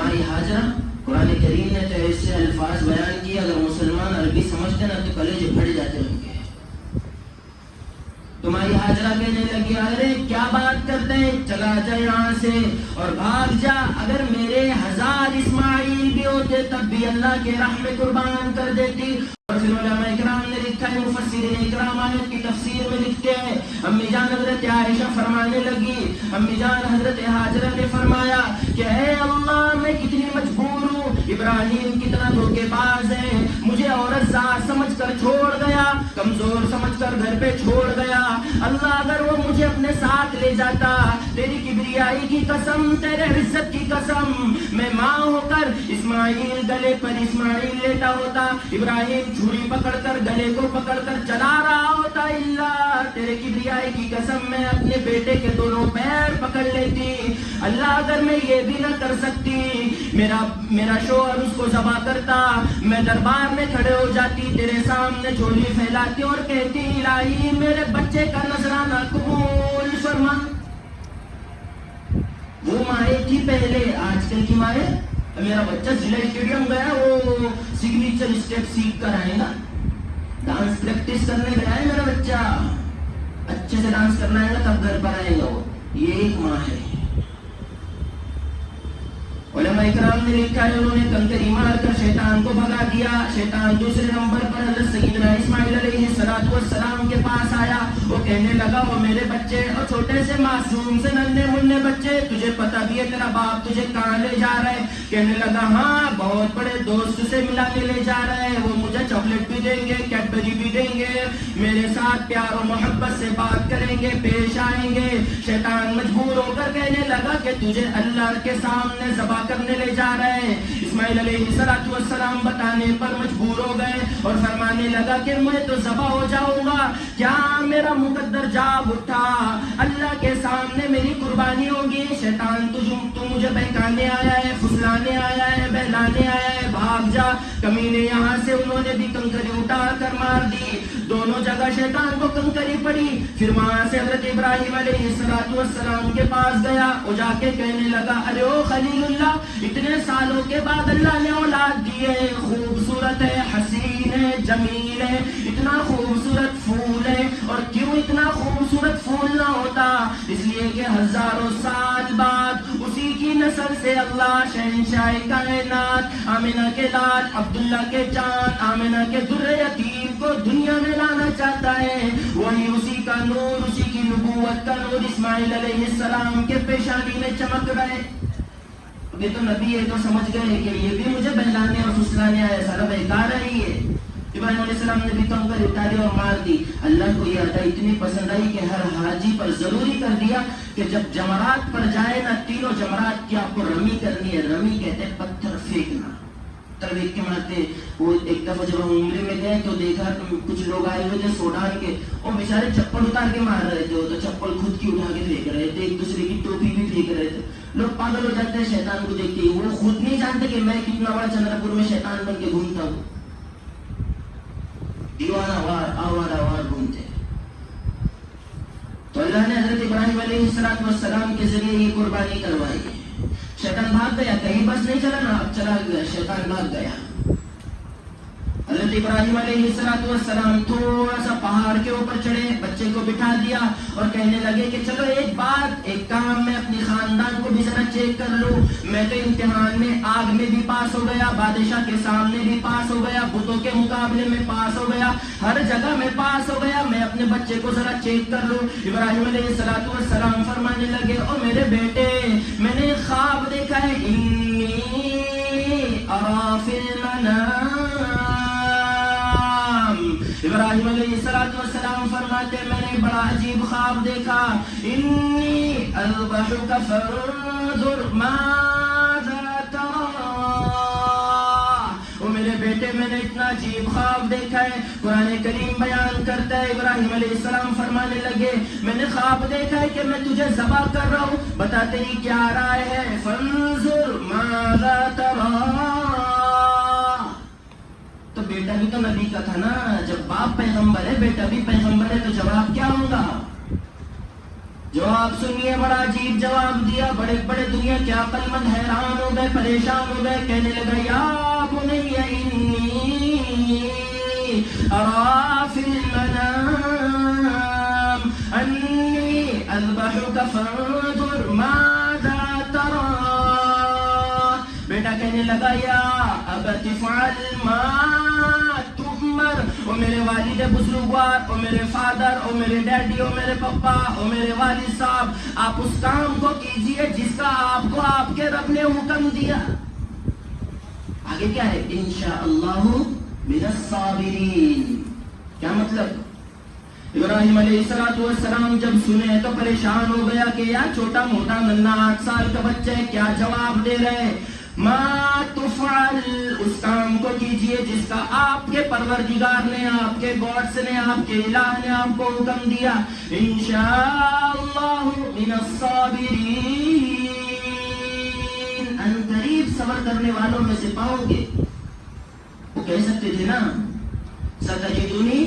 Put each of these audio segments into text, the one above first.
تمہاری حاجرہ قرآن کریم نے تو ایسے الفاظ بیان کیے، اگر مسلمان عربی سمجھتے نا تو کلیجے پھٹ جاتے ان کے۔ تمہاری حاجرہ کہنے لگی ارے کیا بات کرتے ہیں، چلا جا یہاں سے اور بھاگ جا، اگر میرے 1000 اسماعیل بھی ہوتے تب بھی اللہ کے راہ میں قربان کر دیتی۔ اور پھر علماء اکرام نے لکھا ہے، مفسرین اکرام آیت کی تفسیر میں لکھتے ہیں، امی جان حضرت عائشہ فرمانے لگی، امی جان حضرت حاجرہ نے فرمایا کہ اے اللہ میں کتنی مجبور ہوں، ابراہیم کتنا دھوکے باز ہے، مجھے عورت ذات سمجھ کر چھوڑ گیا، کمزور سمجھ کر گھر پہ چھوڑ گیا، اللہ اگر وہ مجھے اپنے ساتھ لے جاتا، تیری کبریائی کی قسم، تیرے عزت کی قسم، میں ماں ہو کر اسماعیل گلے پر اسماعیل لیتا ہوتا، ابراہیم چھری پکڑ کر گلے کو پکڑ کر چلا رہا ہوتا، اللہ تیرے کبریائی کی قسم میں اپنے بیٹے کے دونوں پیر پکڑ لیتی، اللہ اگر میں یہ بھی نہ کر سکتی، میرا شوہر اس کو ذبح کرتا، میں دربار میں کھڑے ہو جاتی، تیرے سامنے جھولی پھیلاتی اور کہتی الہی میرے بچے کا نذرانہ قبول فرما۔ وہ مائیں تھی پہلے، آج کل کی مائیں میرا بچہ ضلع اسٹیڈیم گیا، وہ سگنیچر اسٹیپ سیکھ کر آئے گا، ڈانس پریکٹس کرنے گیا ہے میرا بچہ، اچھے سے ڈانس کرنا ہے گا تب گھر پر آئے گا وہ، یہ ایک ماں ہے۔ علماء اکرام نے لکھا ہے انہوں نے کنکری مار کر شیطان کو بھگا دیا، شیطان دوسرے نمبر پر حضرت سیدنا اسماعیل علیہ السلام کے پاس آیا، وہ کہنے لگا وہ میرے بچے اور چھوٹے سے معصوم سے ننھے منھے بچے، تجھے پتہ بھی ہے تیرا باپ تجھے کہاں لے جا رہا ہے؟ کہنے لگا ہاں بہت بڑے دوست سے ملانے لے جا رہا ہے، وہ مجھے چاکلیٹ بھی دیں گے، کیڈبری بھی دیں گے، میرے ساتھ پیار و محبت سے بات کریں گے، پیش آئیں گے۔ شیطان مجبور ہو کر کہنے لگا کہ تجھے اللہ کے سامنے ذبح کرنے لے جا رہے ہیں۔ اسماعیل علیہ السلام بتانے پر مجبور ہو گئے اور فرمانے لگا کہ میں تو ذبح ہو جاؤں گا، کیا میرا مقدر جاگ اٹھا، اللہ کے سامنے میری قربانی ہوگی؟ شیطان تو مجھے بہکانے آیا ہے، پھسلانے آیا ہے، بہلانے آیا ہے، بھاگ جا کمینے یہاں سے۔ انہوں نے بھی کنکری اٹھا کر مار دی، دونوں جگہ شیطان کو کنکری پڑی۔ پھر وہاں سے حضرت ابراہیم علیہ السلام کے پاس گیا، وہ جا کے کہنے لگا ارے او خلیل اللہ، اتنے سالوں کے بعد اللہ نے اولاد دی ہے، خوبصورت ہے، حسین ہے، جمیل ہے، اتنا خوبصورت پھول ہے، اور کیوں اتنا خوبصورت پھول نہ ہوتا؟ اس لیے کہ ہزاروں سال بعد اسی کی نسل سے اللہ شہنشاہ کائنات، آمنہ کے لال، عبداللہ کے چاند، آمنہ کے در یتیم کو دنیا میں لانا چاہتا ہے۔ وہی اسی کا نور، اسی کی نبوت کا نور اسماعیل علیہ السلام کے پیشانی میں چمک رہے۔ یہ تو نبی ہے تو سمجھ گئے کہ یہ بھی مجھے بہلانے اور پھسلانے آیا، سارا بہکا رہی ہے۔ ابراہیم علیہ السلام نے بھی کنکر اتاری اور مار دی۔ اللہ کو یہ عطا اتنی پسند آئی کہ ہر حاجی پر ضروری کر دیا کہ جب جمرات پر جائے نا، تینوں جمرات کی آپ کو رمی کرنی ہے۔ رمی کہتے ہیں پتھر پھینکنا، ترویج کے مارتے۔ وہ ایک دفعہ جب ہم عمرے میں گئے تو دیکھا کچھ لوگ آئے ہوئے تھے سوڈان کے، اور بیچارے چپل اتار کے مار رہے تھے، وہ تو چپل خود کی اٹھا کے پھینک رہے تھے، ایک دوسرے کی ٹوپی بھی پھینک رہے تھے۔ لوگ پاگل ہو جاتے ہیں شیطان کو دیکھ کے، وہ خود نہیں جانتے کہ میں کتنا بڑا چندر پور میں شیطان بن کے گھومتا ہوں، دیوانہ وار آوارہ وار گھومتے۔ تو اللہ نے حضرت ابراہیم علیہ السلام کے ذریعے یہ قربانی کروائی۔ شیطان بھاگ گیا، کہیں بس نہیں چلا نا، اب چلا گیا، شیطان بھاگ گیا۔ حضرت ابراہیم علیہ السلام تھوڑا سا پہاڑ کے اوپر چڑھے، بچے کو بٹھا دیا اور کہنے لگے کہ چلو ایک کام میں اپنی خاندان کو بھی ذرا چیک کر لوں، میں تو امتحان میں آگ میں بھی پاس ہو گیا، بادشاہ کے سامنے بھی پاس ہو گیا، بتوں کے مقابلے میں پاس ہو گیا، ہر جگہ میں پاس ہو گیا، میں اپنے بچے کو ذرا چیک کر لوں۔ ابراہیم علیہ السلام فرمانے لگے اور میرے بیٹے میں نے خواب دیکھا ہے، انی ارا فی المنام۔ ابراہیم علیہ السلام فرماتے میں نے بڑا عجیب خواب دیکھا، انی اذبحک فانظر ماذا تری۔ وہ میرے بیٹے میں نے اتنا عجیب خواب دیکھا ہے، قرآن کریم بیان کرتا ہے، ابراہیم علیہ السلام فرمانے لگے میں نے خواب دیکھا ہے کہ میں تجھے ذبح کر رہا ہوں، بتا تیری کیا رائے ہے؟ فانظر ماذا تری۔ تو بیٹا بھی تو نبی کا تھا نا، جب باپ پیغمبر ہے بیٹا بھی پیغمبر ہے تو جواب کیا ہوگا؟ جواب سنیے، بڑا عجیب جواب دیا. بڑے بڑے دنیا کے عقل مند حیران ہو گئے، پریشان ہو گئے. کہنے لگا یا بنی انی ارا فی المنام انی اذبحک فانظر ماذا ترى. بیٹا کہنے لگا یا ابت افعل ما تؤمر. او میرے والد بزرگوار، او میرے فادر، او میرے ڈیڈی، او میرے پپا، او میرے والد صاحب، آپ اس کام کو کیجئے جس کا آپ کو آپ کے رب نے حکم دیا. آگے کیا ہے؟ انشاءاللہ من الصابرین. کیا مطلب؟ ابراہیم علیہ السلام جب سنے تو پریشان ہو گیا کہ یا چھوٹا موٹا ننھا 8 سال کا بچہ ہے، کیا جواب دے رہے ہیں؟ ما تفعل، اس کام کو کیجئے جس کا آپ کے پروردگار نے، آپ کے گاڈس نے، آپ کے الہ نے آپ کو حکم دیا. انشاءاللہ من الصابرین، ان قریب صبر کرنے والوں میں سے پاؤ گے. وہ کہہ سکتے تھے نا ستجدونی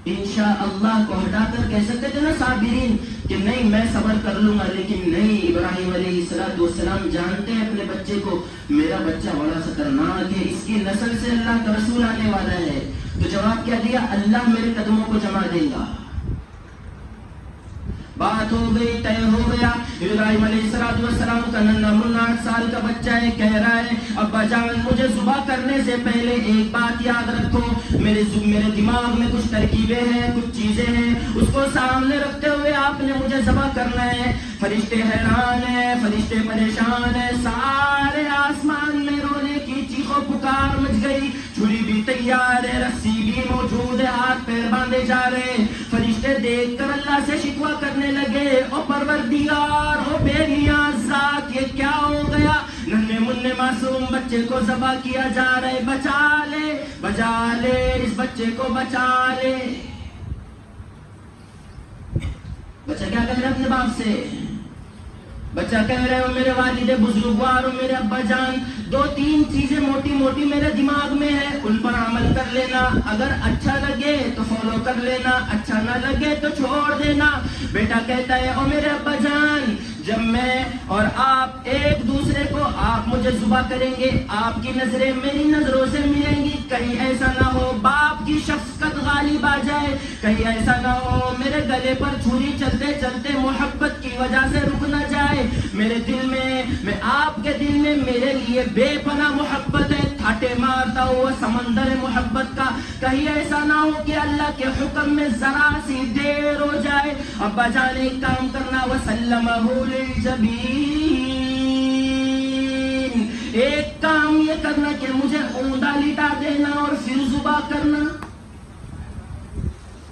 انشاءاللہ کو ہٹا کر کہہ سکتے تھے نا صابرین، کہ نہیں میں صبر کر لوں گا. لیکن نہیں، ابراہیم علیہ السلام جانتے ہیں اپنے بچے کو، میرا بچہ بڑا خطرناک ہے، اس کی نسل سے اللہ کا رسول آنے والا ہے. تو جواب کیا دیا؟ اللہ میرے قدموں کو جما دے گا. بات ہو گئی، طے ہو گیا. ابراہیم علیہ السلام کا ننھا منھا 8 سال کا بچہ ہے، کہہ رہا ہے ابا جان مجھے ذبح کرنے سے پہلے ایک بات یاد رکھو، میرے دماغ میں کچھ ترکیبیں ہیں، کچھ چیزیں ہیں، اس کو سامنے رکھتے ہوئے آپ نے مجھے ذبح کرنا ہے. فرشتے حیران ہیں، فرشتے پریشان ہیں، سارے آسمان میں رونے کی چیخ و پکار مچ گئی. چھری بھی تیار ہے، رسی بھی موجود ہے، ہاتھ پیر باندھے جا رہے ہیں. فرشتے دیکھ کر اللہ سے شکوہ کرنے لگے، او پروردگار، او بے نیاز ذات، یہ کیا ہو گیا؟ ننھے منھے معصوم بچے کو ذبح کیا جا رہا ہے، بچا لے، بچا لے، اس بچے کو بچا لے. بچہ کیا کہہ رہا ہے اپنے باپ سے؟ بچہ کہہ رہے ہو میرے والد بزرگوار ہو، میرے ابا جان، 2-3 چیزیں موٹی موٹی میرے دماغ میں ہے، ان پر عمل کر لینا، اگر اچھا لگے تو فالو کر لینا، اچھا نہ لگے تو چھوڑ دینا. بیٹا کہتا ہے او میرے ابا جان، جب میں اور آپ ایک دوسرے کو، آپ مجھے ذبح کریں گے، آپ کی نظریں میری نظروں سے ملیں گی، کہیں ایسا نہ ہو باپ کی شفقت غالب آ جائے، کہیں ایسا نہ ہو میرے گلے پر چھری چلتے چلتے محبت کی وجہ سے رک نہ جائے. میرے دل میں آپ کے دل میں میرے لیے بے پناہ محبت ہے، تھاٹے مارتا ہوا سمندر محبت کا، کہیں ایسا نہ ہو کہ اللہ کے حکم میں ذرا سی دیر ہو جائے. ابا جان ایک کام کرنا، وسلمہ للجبین، ایک کام یہ کرنا کہ مجھے اوندا لٹا دینا اور پھر ذبح کرنا.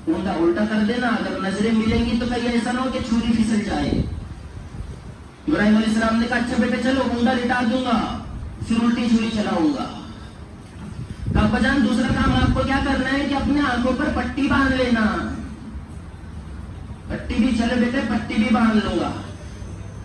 اوندا الٹا کر دینا، اگر نظریں ملیں گی تو کہیں ایسا نہ ہو کہ چھری پھسل جائے. ابراہیم علیہ السلام نے کہا اچھا بیٹے چلو اوندا لٹا دوں گا، پھر الٹی چھری چلاؤں گا. ابا جان دوسرا کام آپ کو کیا کرنا ہے کہ اپنے آنکھوں پر پٹی باندھ لینا. پٹی بھی چلے بیٹے، پٹی بھی باندھ لوں گا.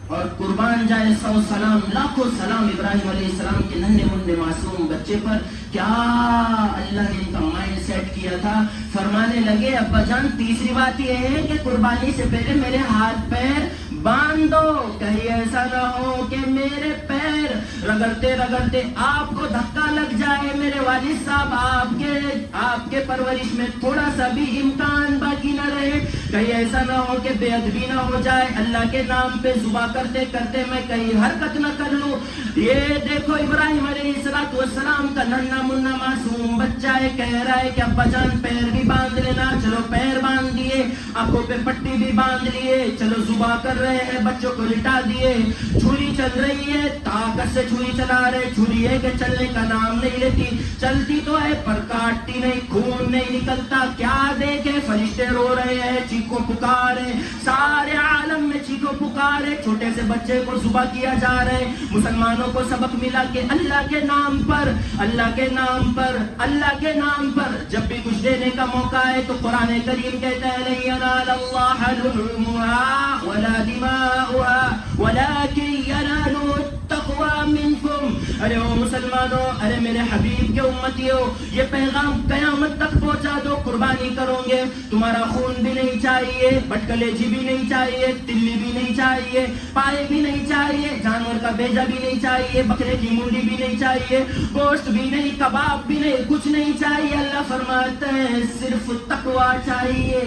اور قربان جائے 100 سلام، لاکھوں سلام ابراہیم علیہ السلام کے ننھے منھے معصوم بچے پر. کیا اللہ نے ان کا مائنڈ سیٹ کیا تھا. فرمانے لگے ابا جان تیسری بات یہ ہے کہ قربانی سے پہلے میرے ہاتھ پیر باندھ دو، کہیں ایسا نہ ہو کہ میرے پیر رگڑتے رگڑتے آپ کو دھکا لگ جائے. میرے والد صاحب آپ کے پرورش میں تھوڑا سا بھی امکان باقی نہ رہے، کہیں ایسا نہ ہو کہ بے ادبی نہ ہو جائے، اللہ کے نام پہ ذبح کرتے کرتے میں کہیں حرکت نہ کر لوں. یہ دیکھو ابراہیم علیہ السلام کا ننھا منھا معصوم بچہ ہے، کہہ رہا ہے کہ ابا جان پیر بھی باندھ لینا. چلو پیر باندھ دیے، آنکھوں پہ پٹی بھی باندھ لیے، چلو ذبح کر رہے ہیں، بچوں کو لٹا دیے. چھری چل رہی ہے، طاقت سے چھری چلا رہے. چھری ہے کہ چلنے کا نام نہیں لیتی، چلتی تو ہے پر کاٹتی نہیں، خون نہیں نکلتا. کیا دیکھے فرشتے رو رہے ہیں، چیخو پکار ہے، سارے عالم میں چیخو پکار ہے. چھوٹے سے بچے کو ذبح کیا جا رہا ہے. مسلمانوں کو سبق ملا کہ اللہ کے نام پر، اللہ کے نام پر، اللہ کے نام پر جب بھی کچھ دینے کا موقع ہے تو قرآن کریم کہتا ہے لن ینال اللہ لحومها ولا دماؤها ولكن يناله التقوى منكم. ارے او مسلمانوں، ارے میرے حبیب کے امتیوں، یہ پیغام قیامت تک پہنچا دو، قربانی کرو گے، تمہارا خون بھی نہیں چاہیے، بٹکلیجی بھی نہیں چاہیے، تلی بھی نہیں چاہیے، پائے بھی نہیں چاہیے، جانور کا بیجا بھی نہیں چاہیے، بکرے کی منڈی بھی نہیں چاہیے، گوشت بھی نہیں، کباب بھی نہیں، کچھ نہیں چاہیے۔ اللہ فرماتے ہیں صرف تقوی چاہیے۔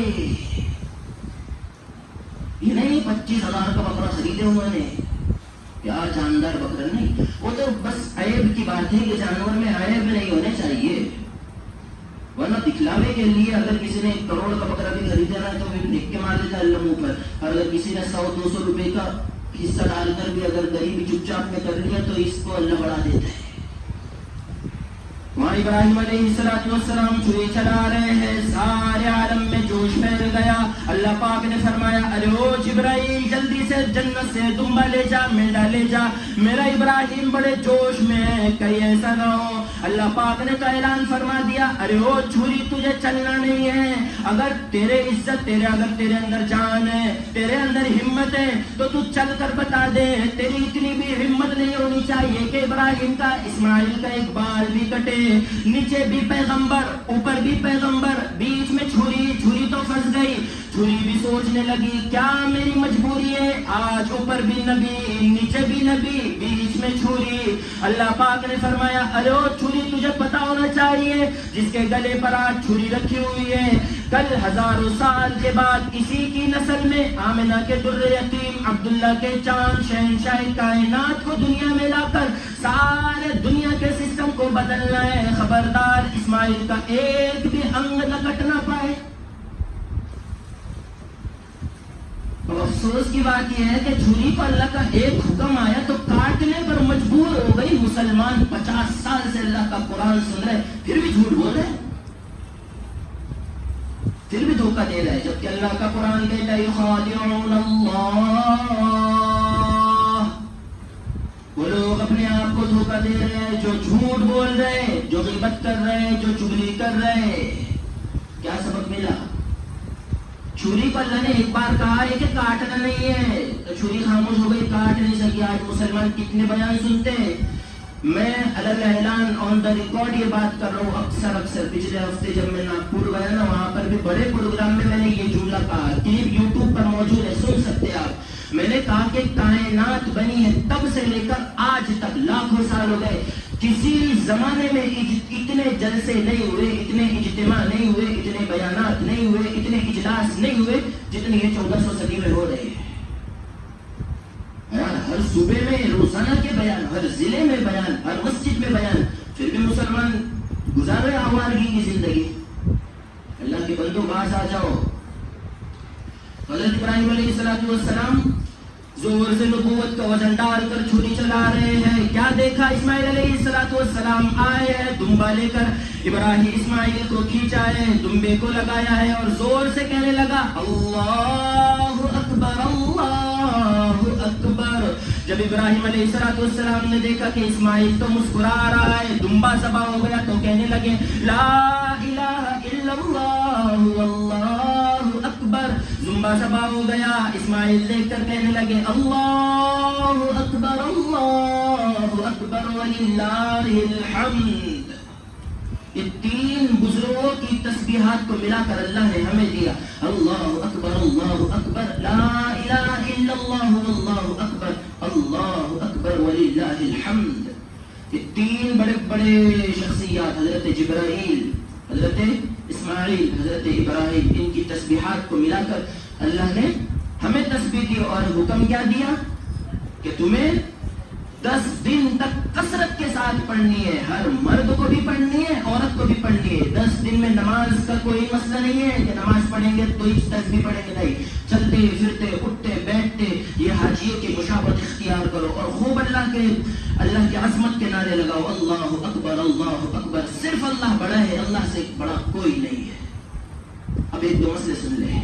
یہ نہیں 25,000 کا بکرا خریدے ہوئے نے، پیار جاندار بکرا نہیں، وہ تو بس عیب کی بات ہے کہ جانور میں عیب نہیں ہونے چاہیے، ورنہ دکھلاوے کے لیے اگر کسی نے 1 کروڑ کا بکرا بھی خریدا ہے تو پھر دیکھ کے مار دیتا ہے اللہ منہ پر، اور اگر کسی نے 100-200 روپے کا حصہ ڈال کر بھی اگر غریبی چپ چاپ میں کر لیا تو اس کو اللہ بڑھا دیتا ہے۔ وہاں ابراہیم علیہ السلام چھری چلا رہے ہیں، سارے عالم میں جوش پھیل گیا۔ اللہ پاک نے فرمایا ارے او جبرائیل جلدی سے جنت سے دمبا لے جا، مینڈا لے جا، میرا ابراہیم بڑے جوش میں ہے، کہیں ایسا نہ ہو۔ اللہ پاک نے کا اعلان فرما دیا ارے او چھری تجھے چلنا نہیں ہے، اگر تیرے عزت اگر تیرے اندر جان ہے، تیرے اندر ہمت ہے تو تو چل کر بتا دے، تیری اتنی بھی ہمت نہیں ہونی چاہیے کہ ابراہیم کا اسماعیل کا ایک بال بھی کٹے، نیچے بھی پیغمبر اوپر بھی پیغمبر، بیچ میں چھری تو پھنس گئی، چھری بھی سوچنے لگی کیا میری مجبوری ہے، آج اوپر بھی نبی نیچے بھی نبی بیچ میں چھری۔ اللہ پاک نے فرمایا ارے او چھری تجھے پتا ہونا چاہیے، جس کے گلے پر آج چھری رکھی ہوئی ہے، کل ہزاروں سال کے بعد اسی کی نسل میں آمنہ کے در یتیم، عبداللہ کے چاند، شہنشاہ کائنات کو دنیا میں لا کر سارے دنیا کے سسٹم کو بدلنا ہے، خبردار اسماعیل کا ایک بھی انگ نہ کٹنا پائے۔ اب افسوس کی بات یہ ہے کہ چھری کو اللہ کا ایک حکم آیا تو کاٹنے پر مجبور ہو گئی۔ مسلمان 50 سال سے اللہ کا قرآن سن رہے پھر بھی جھوٹ بول رہے، پھر بھی دھوکہ دے رہے، جبکہ اللہ کا قرآن کہتا ہے یخادعون اللہ، وہ لوگ اپنے آپ کو دھوکہ دے رہے ہیں جو جھوٹ بول رہے، جو غیبت کر رہے، جو چغلی کر رہے۔ کیا سبق ملا؟ چھری کو اللہ نے ایک بار کہا ہے کہ کاٹنا نہیں ہے تو چھری خاموش ہو گئی، کاٹ نہیں سکی۔ آج مسلمان کتنے بیان سنتے ہیں، میں الگ اعلان آن دا ریکارڈ یہ بات کر رہا ہوں، اکثر پچھلے ہفتے جب میں ناگپور گیا نا، وہاں پر بھی بڑے پروگرام میں نے یہ جملہ کہا، کلپ یوٹیوب پر موجود ہے، سن سکتے آپ۔ میں نے کہا کہ کائنات بنی ہے تب سے لے کر آج تک لاکھوں سال ہو گئے، کسی زمانے میں اتنے جلسے نہیں ہوئے، اتنے اجتماع نہیں ہوئے، اتنے بیانات نہیں ہوئے، اتنے اجلاس نہیں ہوئے جتنے یہ 1400 صدی میں ہو رہے ہیں۔ ہر صوبے میں روزانہ کے بیان، ہر ضلع میں بیان، ہر مسجد میں بیان، پھر بھی مسلمان گزار رہے آوارگی کی زندگی۔ اللہ کے بندوں باز آ جاؤ۔ حضرت ابراہیم علیہ السلام زور سے نبوت کا وزن ڈال کر چھری چلا رہے ہیں، کیا دیکھا؟ اسماعیل علیہ السلام آئے ہیں دمبا لے کر، ابراہیم اسماعیل کو کھینچا ہے، دمبے کو لگایا ہے اور زور سے کہنے لگا اللہ اکبر اللہ اکبر۔ جب ابراہیم علیہ السلام نے دیکھا کہ اسماعیل تو مسکرا رہا ہے، دمبا ذبح ہو گیا، تو کہنے لگے لا الہ الا اللہ واللہ اکبر۔ دمبا ذبح ہو گیا، اسماعیل دیکھ کر کہنے لگے اللہ اکبر وللہ الحمد۔ یہ 3 بزرگوں کی تسبیحات کو ملا کر اللہ نے ہمیں دیا، اللہ اکبر لا الہ الا اللہ واللہ اکبر، اللہ اکبر وللہ الحمد۔ یہ 3 بڑے بڑے شخصیات، حضرت جبرائیل، حضرت اسماعیل، حضرت ابراہیم، ان کی تسبیحات کو ملا کر اللہ نے ہمیں تسبیح دی اور حکم کیا دیا کہ تمہیں 10 دن تک کثرت کے ساتھ پڑھنی ہے، ہر مرد کو بھی پڑھنی ہے، عورت کو بھی پڑھنی ہے۔ 10 دن میں نماز کا کوئی مسئلہ نہیں ہے کہ نماز پڑھیں گے تو اس تسبیح پڑھیں گے، نہیں، چلتے پھرتے اٹھتے بیٹھتے یہ حاجیوں کی مشابہت اختیار کرو اور خوب اللہ کی عظمت کے نعرے لگاؤ، اللہ اکبر۔ صرف اللہ بڑا ہے، اللہ سے بڑا کوئی نہیں ہے۔ اب ایک 2 مسئلے سن لیں،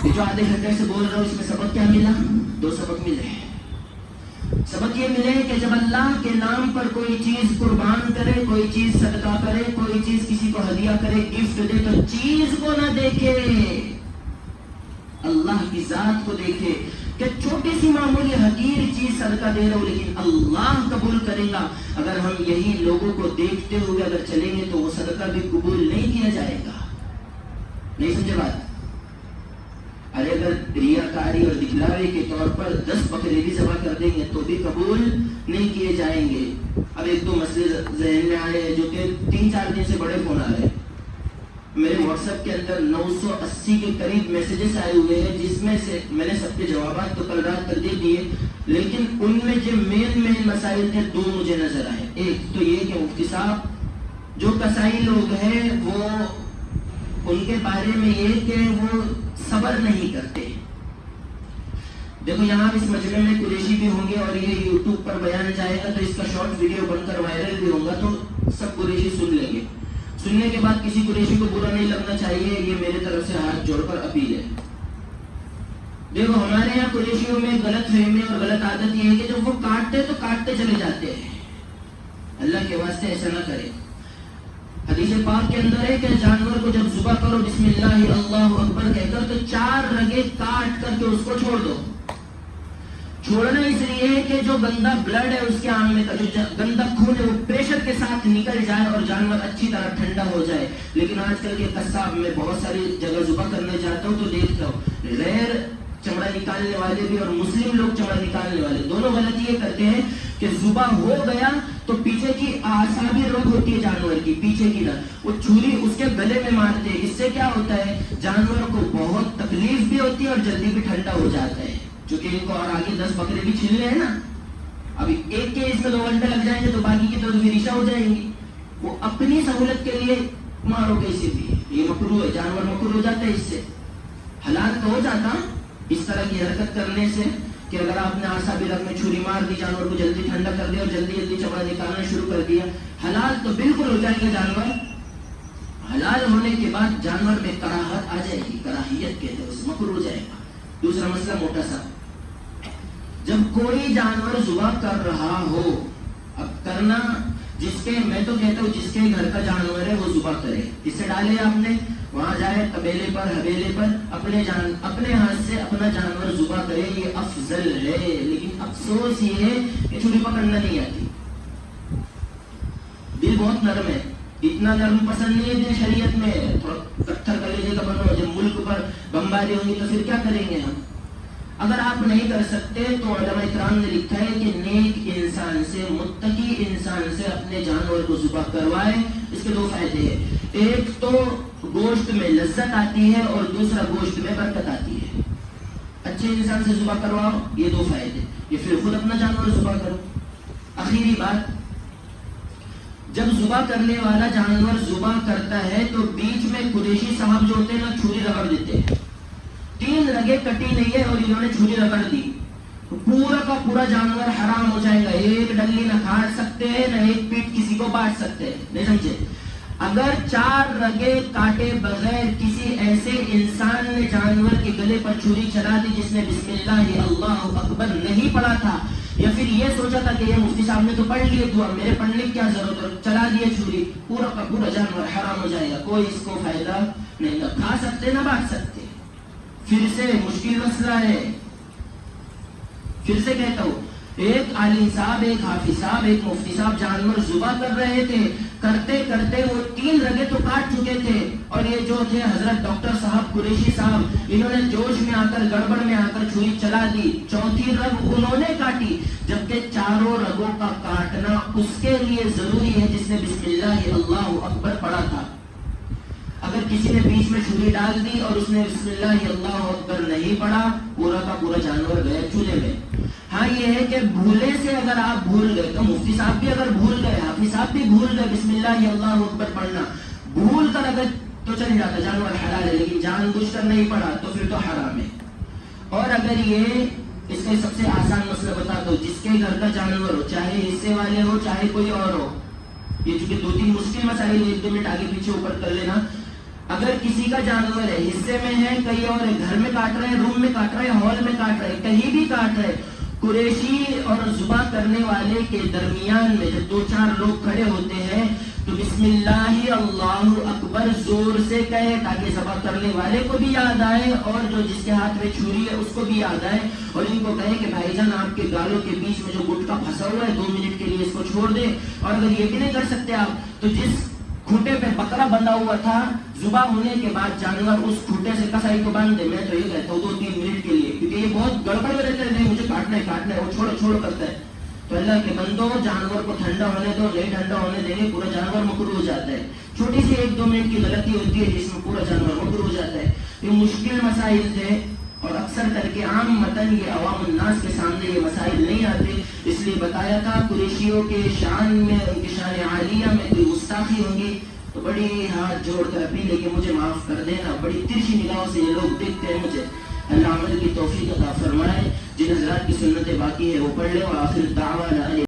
یہ جو آدھے گھنٹے سے بول رہا ہوں اس میں سبق کیا ملا؟ 2 سبق ملے۔ سبق یہ ملے کہ جب اللہ کے نام پر کوئی چیز قربان کرے، کوئی چیز صدقہ کرے، کوئی چیز کسی کو ہدیہ کرے، گفٹ دے، تو چیز کو نہ دیکھے، اللہ کی ذات کو دیکھے۔ کہ چھوٹی سی معمولی حقیر چیز صدقہ دے رہا ہوں لیکن اللہ قبول کرے گا. اگر ہم یہی لوگوں کو دیکھتے ہوئے اگر چلیں گے تو وہ صدقہ بھی قبول نہیں کیا جائے گا. نہیں سمجھے بات؟ ارے اگر ریاکاری اور دکھلاوے کے طور پر 10 بکرے بھی ذبح کر دیں گے تو بھی قبول نہیں کیے جائیں گے. اب ایک دو مسئلے ذہن میں آئے ہیں جو کہ 3-4 دن سے بڑے فون آ رہے ہیں. میرے واٹس ایپ کے اندر 980 کے قریب میسیجز آئے ہوئے ہیں جس میں سے میں نے سب کے جوابات تو کل رات کر دیے لیکن ان میں جو مین مسائل تھے 2 مجھے نظر آئے. ایک تو یہ کہ مفتی صاحب جو قصائی لوگ ہیں وہ ان کے بارے میں یہ کہ وہ صبر نہیں کرتے. دیکھو یہاں اس مجمع میں قریشی بھی ہوں گے اور یہ یوٹیوب پر بیان جائے گا تو اس کا شارٹ ویڈیو بن کر وائرل بھی ہوگا تو سب قریشی سن لیں گے. سننے کے بعد کسی قریشی کو برا نہیں لگنا چاہیے. یہ میرے طرف سے ہاتھ جوڑ کر اپیل ہے. دیکھو ہمارے یہاں قریشیوں میں غلط فہمی اور غلط عادت یہ ہے کہ جب وہ کاٹتے تو کاٹتے چلے جاتے ہیں. اللہ کے واسطے ایسا نہ کرے. حدیث پاک کے اندر ہے کہ جانور کو جب ذبح کرو بسم اللہ اللہ اکبر کہہ کر تو 4 رگیں کاٹ کر کے اس کو چھوڑ دو. چھوڑنا اس لیے ہے کہ جو گندا بلڈ ہے اس کے آنگ میں کا جو گندا خون ہے وہ پریشر کے ساتھ نکل جائے اور جانور اچھی طرح ٹھنڈا ہو جائے. لیکن آج کل کے قصاب میں بہت ساری جگہ ذبح کرنے جاتا ہوں تو دیکھتا ہوں غیر چمڑا نکالنے والے بھی اور مسلم لوگ چمڑا نکالنے والے دونوں غلطی یہ کرتے ہیں کہ ذبح ہو گیا تو پیچھے کی اعصابی رگ ہوتی ہے جانور کی پیچھے کی رگ وہ چھری اس کے گلے میں مارتے ہیں. اس سے کیا ہوتا ہے جانور کو بہت تکلیف بھی ہوتی ہے اور جلدی بھی ٹھنڈا ہو جاتا ہے. چونکہ ان کو اور آگے 10 بکرے بھی چھیلنے ہیں نا. ابھی ایک کے اس میں 2 گھنٹے لگ جائیں گے تو باقی کی تو ریشہ ہو جائیں گی. وہ اپنی سہولت کے لیے مارو گے. اسی لیے یہ مکروہ ہے. جانور مکروہ ہو جاتا ہے. اس سے حلال تو ہو جاتا اس طرح کی حرکت کرنے سے کہ اگر آپ نے اعصابی رگ میں چھری مار دی جانور کو جلدی ٹھنڈا کر دیا اور جلدی چمڑا نکالنا شروع کر دیا. حلال تو بالکل ہو جائے گا جانور. حلال ہونے کے بعد جانور میں کراہت آ جائے گی. کراہیت کہتے ہیں اسے مکروہ ہو جائے گا. دوسرا مسئلہ موٹا سا جب کوئی جانور ذبح کر رہا ہو اب کرنا جس کے میں تو کہتا ہوں جس کے گھر کا جانور ہے وہ ذبح کرے. کس سے ڈالے آپ نے وہاں جائے قبیلے پر حویلے پر اپنے ہاتھ سے اپنا جانور ذبح کرے. یہ افضل ہے. لیکن افسوس یہ ہے کہ چھری پکڑنا نہیں آتی. دل بہت نرم ہے. اتنا نرم پسند نہیں ہے دل شریعت میں. تھوڑا پتھر کلیجے کا بنو. جب ملک پر بمباری ہوں گی تو پھر کیا کریں گے ہم. اگر آپ نہیں کر سکتے تو علماء کرام نے لکھا ہے کہ نیک انسان سے متقی انسان سے اپنے جانور کو ذبح کروائے. اس کے 2 فائدے ہیں. ایک تو گوشت میں لذت آتی ہے اور دوسرا گوشت میں برکت آتی ہے. اچھے انسان سے ذبح کرواؤ. یہ 2 فائدے. یہ پھر خود اپنا جانور ذبح کرو. آخری بات جب ذبح کرنے والا جانور ذبح کرتا ہے تو بیچ میں قریشی صاحب جو ہوتے ہیں نا چھری رگڑ دیتے ہیں. 3 رگیں کٹی نہیں ہے اور انہوں نے چھری رگڑ دی تو پورا کا پورا جانور حرام ہو جائے گا. ایک ڈنڈی نہ کھا سکتے ہیں نہ ایک پیٹ کسی کو بانٹ سکتے ہیں. نہیں سمجھے. اگر 4 رگیں کاٹے بغیر کسی ایسے انسان نے جانور کے گلے پر چھری چلا دی جس نے بسم اللہ اللہ اکبر نہیں پڑھا تھا یا پھر یہ سوچا تھا کہ یہ مفتی صاحب نے تو پڑھ لیے دعا میرے پڑھنے کی کیا ضرورت ہے چلا دیے چھری پورا کا پورا جانور حرام ہو جائے گا. کوئی اس کو فائدہ نہیں. نہ کھا سکتے نہ بانٹ سکتے. پھر سے مشکل مسئلہ ہے. پھر سے کہتا ہوں ایک عالم صاحب ایک حافظ صاحب ایک مفتی صاحب جانور ذبح کر رہے تھے. کرتے کرتے وہ 3 رگیں تو کاٹ چکے تھے اور یہ جو تھے حضرت ڈاکٹر صاحب قریشی صاحب انہوں نے جوش میں آ کر گڑبڑ میں آ کر چھری چلا دی. 4تھی رگ انہوں نے کاٹی جبکہ 4 رگوں کا کاٹنا اس کے لیے ضروری ہے جس نے بسم اللہ اللہ اکبر پڑھا تھا. اگر کسی نے بیچ میں چھری ڈال دی اور اس نے بسم اللہ اللہ اکبر نہیں پڑھا پورا کا پورا جانور گیا چولہے میں. ہاں یہ ہے کہ بھولے سے اگر آپ بھول گئے تو مفتی صاحب بھی اگر بھول گئے حافظ صاحب بھی بھول گئے بسم اللہ اللہ اکبر پڑھنا بھول کر اگر تو چل جاتا جانور حلال ہے. لیکن جان بوجھ کر نہیں پڑھا تو پھر تو حرام ہے. اور اگر یہ اس کا سب سے آسان مسئلہ بتا دو جس کے گھر کا جانور ہو چاہے حصے والے ہو چاہے کوئی اور ہو. یہ چونکہ 2-3 مشکل مسائل 1-2 منٹ آگے پیچھے اوپر کر لینا. اگر کسی کا جانور ہے حصے میں ہے کہیں اور ہے گھر میں کاٹ رہے ہیں روم میں کاٹ رہے ہیں ہال میں کاٹ رہے ہیں کہیں بھی کاٹ رہے قریشی اور ذبح کرنے والے کے درمیان میں جب 2-4 لوگ کھڑے ہوتے ہیں تو بسم اللہ اللہ اکبر زور سے کہے تاکہ ذبح کرنے والے کو بھی یاد آئے اور جو جس کے ہاتھ میں چھری ہے اس کو بھی یاد آئے، اور ان کو کہے کہ بھائی جان آپ کے گالوں کے بیچ میں جو گٹکا پھنسا ہوا ہے 2 منٹ کے لیے اس کو چھوڑ دے، اور اگر یہ بھی نہیں کر سکتے آپ تو جس کھوٹے پہ بکرا بندھا ہوا تھا ذبح ہونے کے بعد جانور اس کھوٹے سے کسائی کو باندھ دے۔ میں تو یہ کہتا ہوں 2-3 منٹ کے لیے، کیونکہ یہ بہت گڑبڑ میں رہتا ہے، نہیں مجھے کاٹنا ہے وہ چھوڑو کرتا ہے۔ تو اللہ کے بندوں جانور کو ٹھنڈا ہونے دو، نہیں ٹھنڈا ہونے دیں گے پورا جانور مکروہ ہو جاتا ہے۔ چھوٹی سی 1-2 منٹ کی غلطی ہوتی ہے جس میں پورا جانور مکروہ ہو جاتا ہے۔ یہ مشکل مسائل تھے اور اکثر کر کے عام متن یہ عوام الناس کے سامنے یہ مسائل نہیں آتے، اس لیے بتایا تھا قریشیوں کے شان میں، ان کی شان عالیہ میں کوئی گستاخی ہوں گی تو بڑی ہاتھ جوڑ کر اپیل ہے کہ مجھے معاف کر دینا، بڑی ترچھی نگاہوں سے یہ لوگ دیکھتے ہیں مجھے۔ اللہ عمل کی توفیق عطا فرمائے، جن حضرات کی سنتیں باقی ہے وہ پڑھ لیں، اور آخر دعوانا